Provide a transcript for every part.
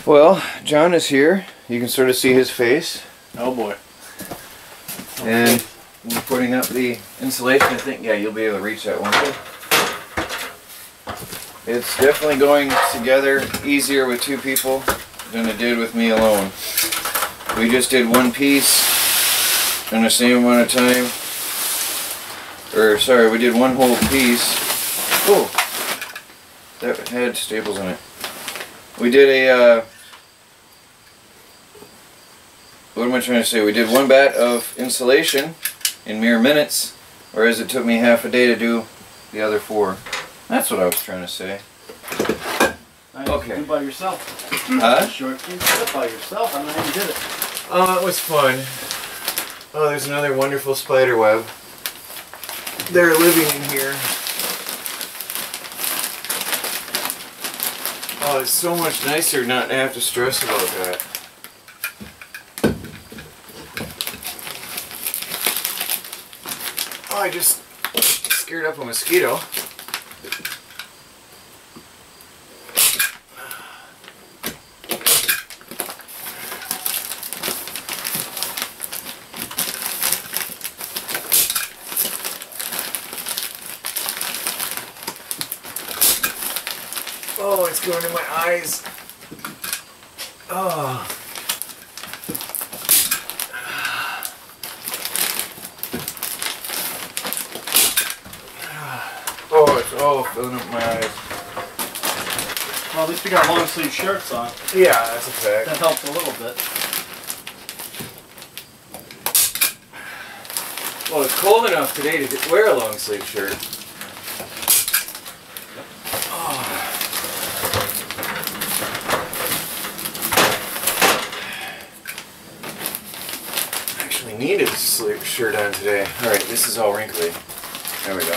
Well, John is here. You can sort of see his face. Oh boy. And we're putting up the insulation. I think, yeah, you'll be able to reach that one. It's definitely going together easier with two people than it did with me alone. We just did one piece in the same amount of time. Or, sorry, we did one whole piece. Oh! That had staples in it. We did a, what am I trying to say? We did one bat of insulation in mere minutes, whereas it took me half a day to do the other 4. That's what I was trying to say. Okay. Do it by yourself. Huh? Short thing, do it by yourself. I don't know how you did it. Oh, it was fun. Oh, there's another wonderful spider web. They're living in here. Oh, it's so much nicer not to have to stress about that. Oh, I just scared up a mosquito. Oh, it's going in my eyes. Oh. Oh, it's all filling up my eyes. Well, at least we got long sleeve shirts on. Yeah, that's a fact. That helps a little bit. Well, it's cold enough today to wear a long sleeve shirt. Needed a sleeve shirt on today. Alright, this is all wrinkly. There we go.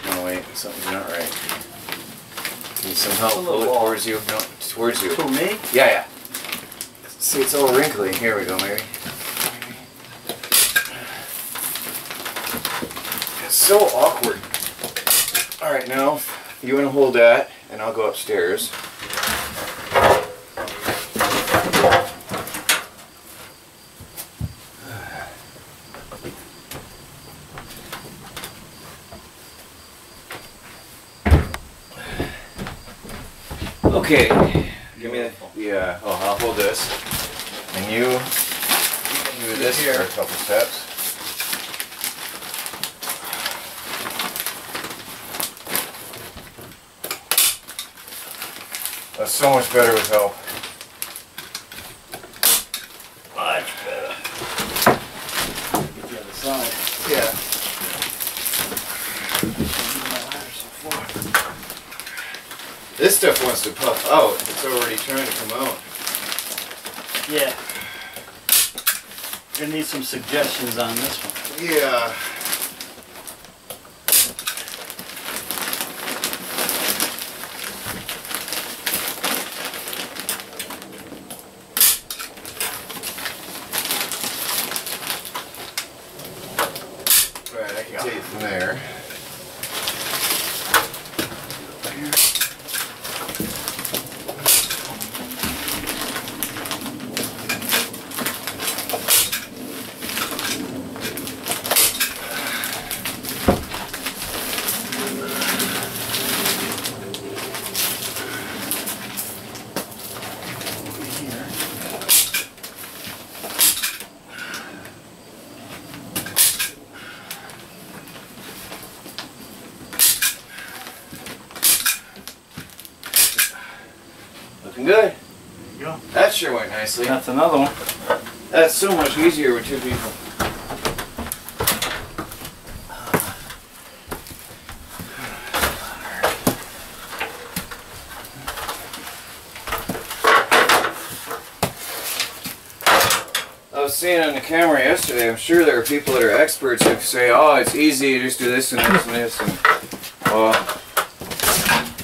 No, wait, something's not right. Need some help. Pull it towards you. No, towards you. To me? Yeah, yeah. See, it's all wrinkly. Here we go, Mary. It's so awkward. Alright, now, you want to hold that, and I'll go upstairs. Okay, give me the, yeah, oh, I'll hold this, and you do this here for a couple steps. That's so much better with help. Much better. Get the other side. Yeah. This stuff wants to puff out. It's already trying to come out. Yeah. You're gonna need some suggestions on this one. Yeah. Right, I can take it from there. Looking good. There you go. That sure went nicely. That's another one. That's so much easier with two people. I was seeing on the camera yesterday, I'm sure there are people that are experts who say, oh, it's easy, you just do this and this and this. And, well,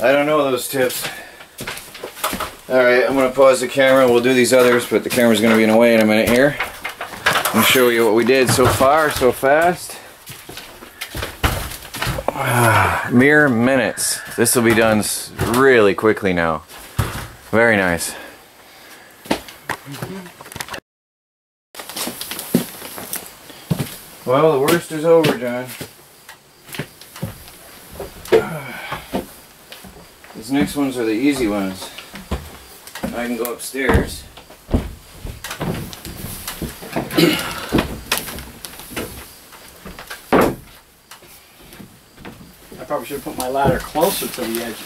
I don't know those tips. Alright, I'm going to pause the camera. We'll do these others, but the camera's going to be in the way in a minute here. I'm going to show you what we did so far, so fast. Mere minutes. This will be done really quickly now. Very nice. Well, the worst is over, John. These next ones are the easy ones. I can go upstairs. I probably should have put my ladder closer to the edge.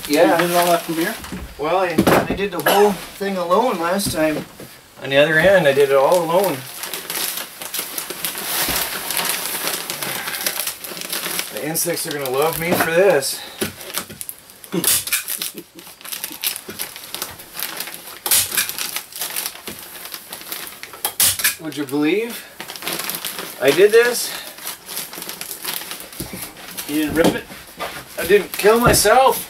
Yeah. You did all that from here? Well, I did the whole thing alone last time. On the other end, I did it all alone. The insects are gonna love me for this. Would you believe I did this? You didn't rip it? I didn't kill myself.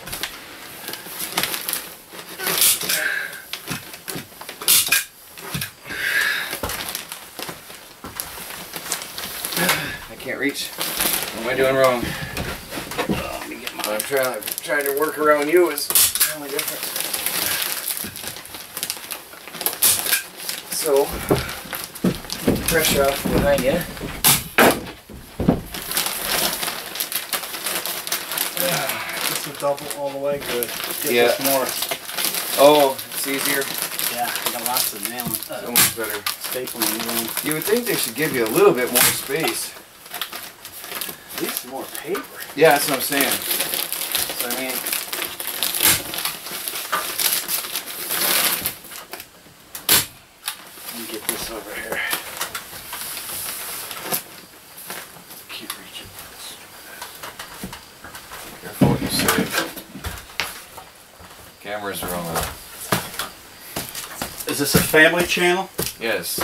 I can't reach. What am I doing wrong? Let me get my... I'm trying to work around you is the only difference. So, pressure off behind you. Just a double all the way good. Get Yeah. this more. Oh, it's easier. Yeah, I got lots of nailing. So much better. Stapling. You would think they should give you a little bit more space. At least more paper. Yeah, that's what I'm saying. So, I mean, Let me get this over here. Can't reach it. careful what you say. Cameras are on. Is this a family channel? Yes.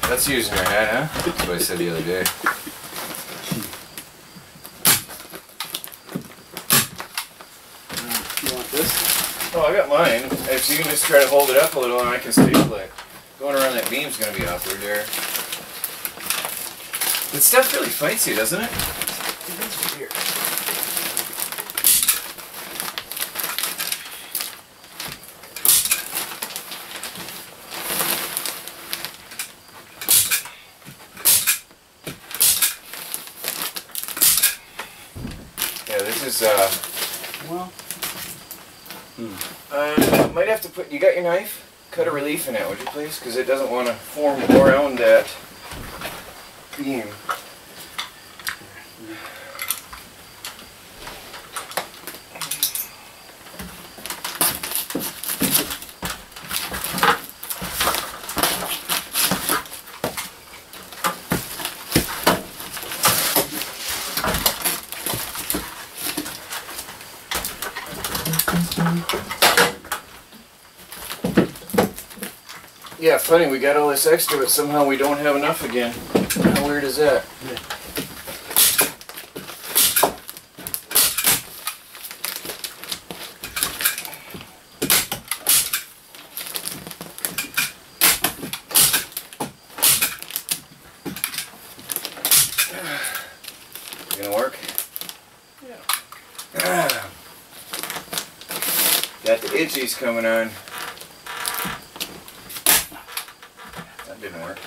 That's using your head, huh? That's what I said the other day. You want this? Oh, I got mine. If you can just try to hold it up a little and I can staple it. Going around that beam's gonna be awkward there. This stuff really fights you, doesn't it? It is weird. Yeah, this is Well. might have to put, you got your knife? Cut a relief in it, would you please? Because it doesn't want to form around that beam. Yeah, funny, we got all this extra, but somehow we don't have enough again. How weird is that? Yeah. Gonna work? Yeah. Got the itchies coming on. That didn't work.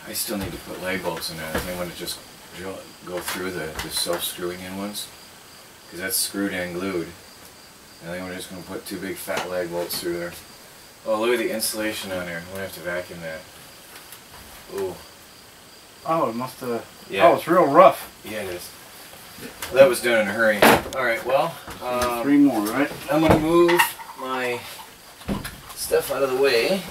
I still need to put lag bolts in there. I think I'm going to just go through the self-screwing in ones. Because that's screwed and glued. I think we're just going to put two big fat lag bolts through there. Oh, look at the insulation on there. I'm going to have to vacuum that. Ooh. Oh, it must have... Yeah. Oh, it's real rough. Yeah, it is. That was done in a hurry. Alright, well, 3 more, right? I'm going to move my stuff out of the way.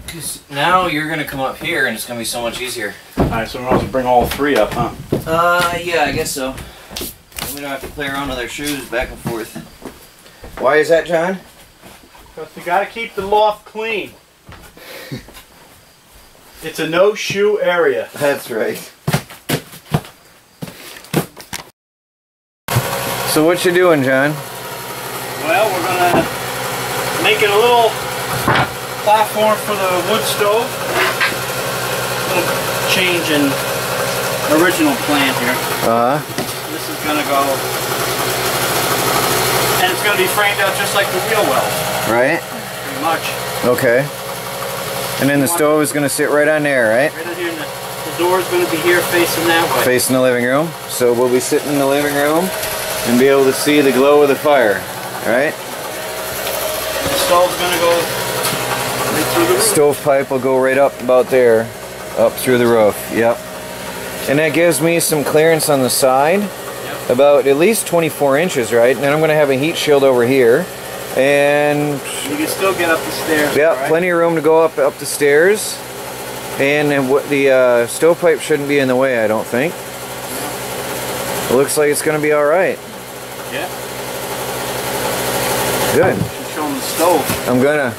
Because now you're going to come up here and it's going to be so much easier. Alright, so we're going to bring all 3 up, huh? Yeah, I guess so. we don't have to play around with our shoes back and forth. Why is that, John? Because we got to keep the loft clean. It's a no-shoe area. That's right. So what you doing, John? Well, we're going to make it a little platform for the wood stove. A little change in original plan here. This is going to go, and it's going to be framed out just like the wheel wells. Right. Pretty much. Okay. And then the stove is going to sit right on there, right? Right in here, and the door is going to be here facing that way. Facing the living room. So we'll be sitting in the living room and be able to see the glow of the fire, right? The stove's going to go right through the roof. Stovepipe will go right up about there, up through the roof, yep. And that gives me some clearance on the side, yep. About at least 24 inches, right? And then I'm going to have a heat shield over here. And you can still get up the stairs. Yeah, right? Plenty of room to go up the stairs. And the stovepipe shouldn't be in the way, I don't think. It looks like it's going to be alright. Yeah. Good. You should show them the stove. I'm gonna.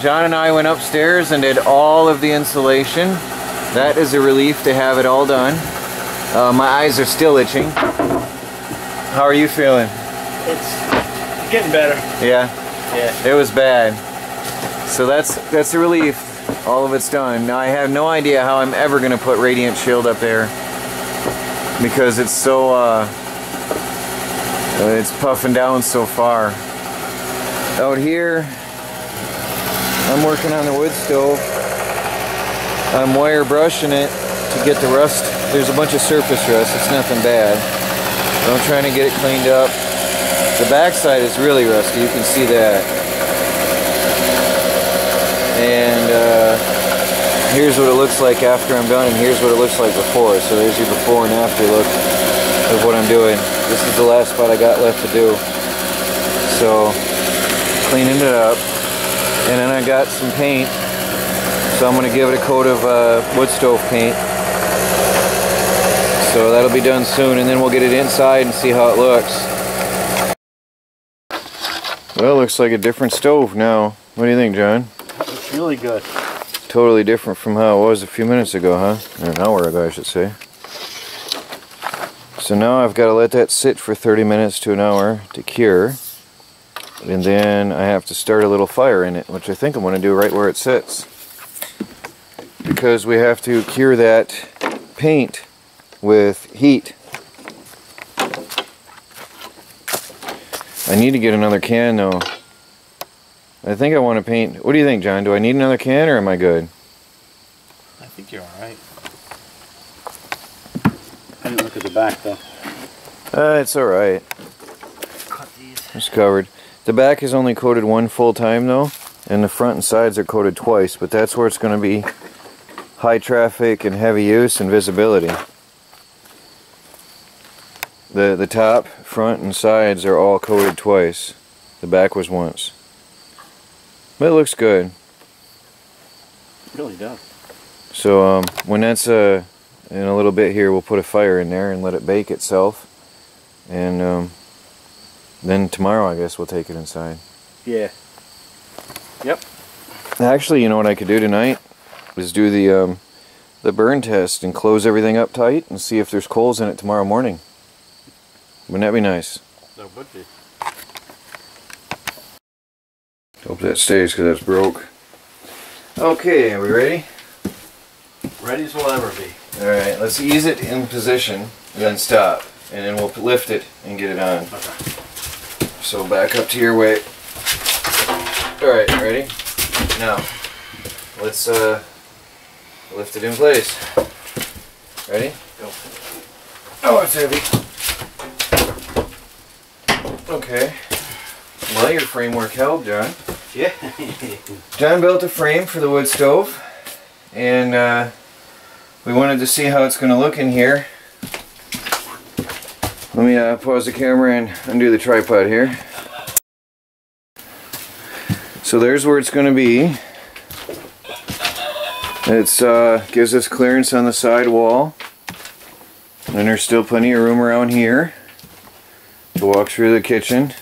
John and I went upstairs and did all of the insulation. That is a relief to have it all done. My eyes are still itching. How are you feeling? It's getting better. Yeah? Yeah. It was bad. So that's a relief. All of it's done. Now I have no idea how I'm ever going to put radiant shield up there. Because it's so, it's puffing down so far. Out here, I'm working on the wood stove. I'm wire brushing it to get the rust. There's a bunch of surface rust. It's nothing bad. But I'm trying to get it cleaned up. The backside is really rusty. You can see that. And here's what it looks like after I'm done, and here's what it looks like before. So there's your before and after look of what I'm doing. This is the last spot I got left to do. So cleaning it up, and then I got some paint. So I'm going to give it a coat of wood stove paint. So that'll be done soon, and then we'll get it inside and see how it looks. Well, it looks like a different stove now. What do you think, John? It's really good. Totally different from how it was a few minutes ago, huh? Or an hour ago, I should say. So now I've got to let that sit for 30 minutes to an hour to cure. And then I have to start a little fire in it, which I think I'm going to do right where it sits. Because we have to cure that paint with heat. I need to get another can though. I think I want to paint. What do you think, John? Do I need another can or am I good? I think you're alright. I didn't look at the back though. It's alright. Cut these. It's covered. The back is only coated one full time though, and the front and sides are coated twice, but that's where it's going to be high traffic and heavy use and visibility. The top, front, and sides are all coated twice. The back was once. But it looks good. It really does. So when that's in a little bit here, we'll put a fire in there and let it bake itself. And then tomorrow, I guess, we'll take it inside. Yeah. Yep. Actually, you know what I could do tonight? Is do the burn test and close everything up tight and see if there's coals in it tomorrow morning. Wouldn't that be nice? That would be. Hope that stays because that's broke. Okay, are we ready? Ready as we'll ever be. Alright, let's ease it in position and then stop. And then we'll lift it and get it on. Okay. So back up to your weight. Alright, ready? Now, let's lift it in place. Ready? Go. Oh, it's heavy. Okay. Well, your framework held, John. Yeah. John built a frame for the wood stove, and we wanted to see how it's going to look in here. Let me pause the camera and undo the tripod here. So there's where it's going to be. It's gives us clearance on the side wall. And there's still plenty of room around here to walk through the kitchen.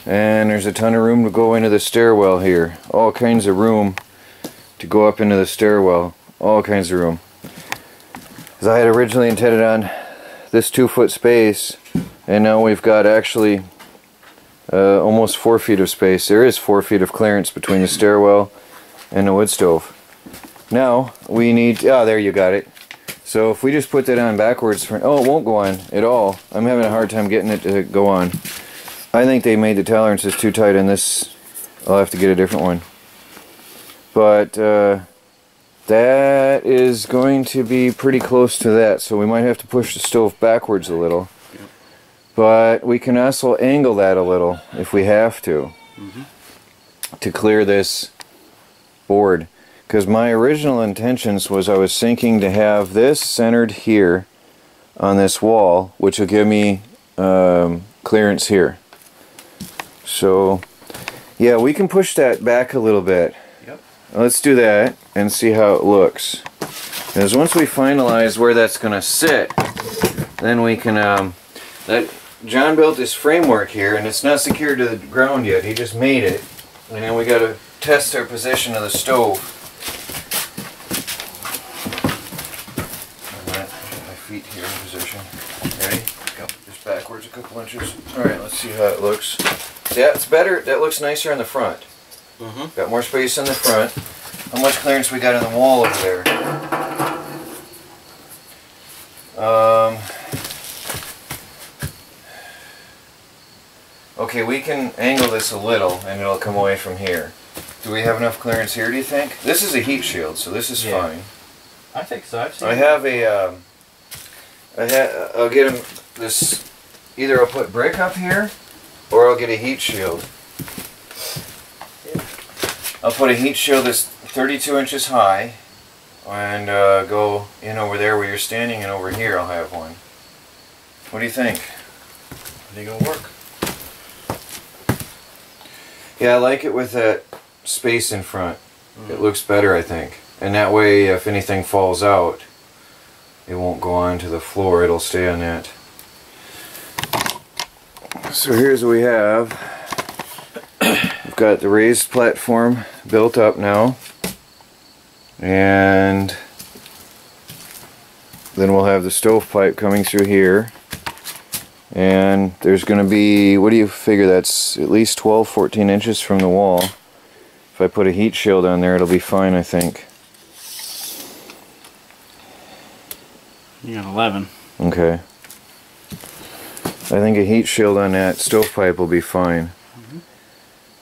And there's a ton of room to go into the stairwell here. All kinds of room to go up into the stairwell. All kinds of room. Because I had originally intended on this 2-foot space, and now we've got actually almost 4 feet of space. There is 4 feet of clearance between the stairwell and the wood stove. Now we need, there you got it. So if we just put that on backwards, it won't go on at all. I'm having a hard time getting it to go on. I think they made the tolerances too tight on this. I'll have to get a different one. But that is going to be pretty close to that, so we might have to push the stove backwards a little. But we can also angle that a little if we have to, to clear this board. Because my original intentions was I was thinking to have this centered here on this wall, which will give me clearance here. So yeah, we can push that back a little bit. Yep. Let's do that and see how it looks. Because once we finalize where that's going to sit, then we can John built this framework here, and it's not secured to the ground yet. He just made it, and then we got to test our position of the stove. My feet here in position. Ready? Go. Just backwards a couple inches. All right, let's see how it looks. Yeah, it's better. That looks nicer in the front. Got more space in the front. How much clearance we got in the wall over there? Okay, we can angle this a little and it'll come away from here. Do we have enough clearance here, do you think? This is a heat shield, so this is fine. I think so. I've seen I have a, I'll get him this, either I'll put brick up here or I'll get a heat shield. I'll put a heat shield that's 32 inches high and go in over there where you're standing, and over here I'll have one. What do you think? I think it'll work. Yeah, I like it with that space in front. It looks better, I think. And that way, if anything falls out, it won't go on to the floor, it'll stay on that. So here's what we have. We've got the raised platform built up now. And then we'll have the stovepipe coming through here. And there's going to be, what do you figure, that's at least 12-14 inches from the wall. If I put a heat shield on there, it'll be fine, I think. You got 11. Okay. I think a heat shield on that stovepipe will be fine.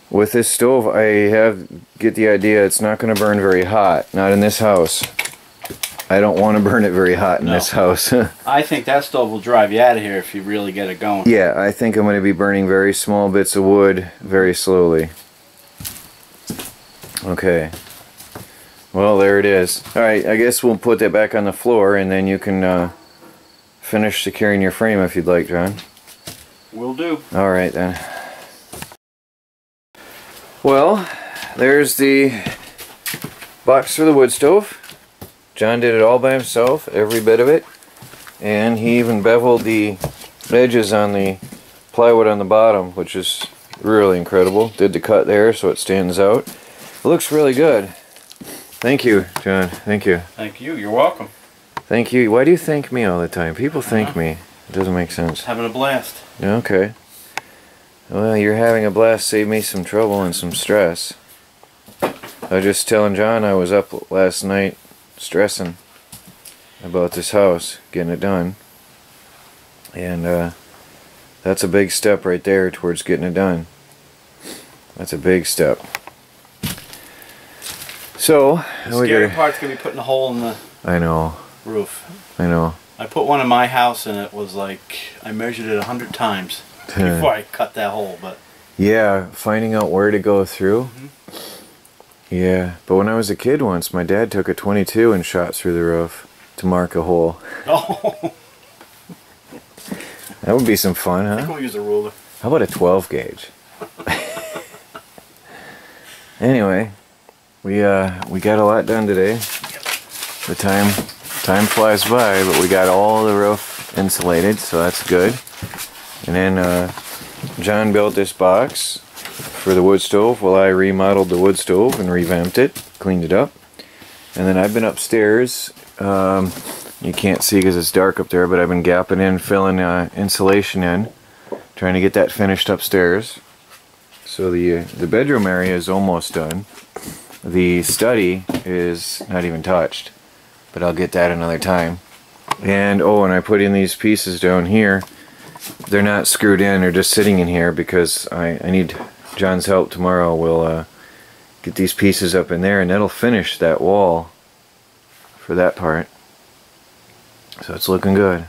With this stove, I get the idea it's not going to burn very hot. Not in this house. I don't want to burn it very hot in this house. I think that stove will drive you out of here if you really get it going. Yeah, I think I'm going to be burning very small bits of wood very slowly. Okay. Well, there it is. Alright, I guess we'll put that back on the floor and then you can finish securing your frame if you'd like, John. Will do. Alright then. Well, there's the box for the wood stove. John did it all by himself, every bit of it, and he even beveled the edges on the plywood on the bottom, which is really incredible. Did the cut there so it stands out. It looks really good. Thank you, John. Thank you. Thank you. You're welcome. Thank you. Why do you thank me all the time? People thank me. It doesn't make sense. Having a blast. Okay. Well, you're having a blast. Saved me some trouble and some stress. I was just telling John I was up last night stressing about this house, getting it done, and that's a big step right there towards getting it done. That's a big step. So the scary part's gonna be putting a hole in the roof. I know. I put one in my house and it was like I measured it 100 times before I cut that hole. But yeah, finding out where to go through. Yeah, but when I was a kid once, my dad took a .22 and shot through the roof to mark a hole. Oh. That would be some fun, huh? I think we'll use a ruler. How about a 12 gauge? Anyway, we got a lot done today. The time flies by, but we got all the roof insulated, so that's good. And then John built this box for the wood stove while I remodeled the wood stove and revamped it, cleaned it up. And then I've been upstairs. You can't see because it's dark up there, but I've been gapping in, filling insulation in, trying to get that finished upstairs. So the bedroom area is almost done. The study is not even touched, but I'll get that another time. And oh, and I put in these pieces down here. They're not screwed in, they're just sitting in here because I need John's help tomorrow. We'll get these pieces up in there, and that'll finish that wall for that part. So it's looking good.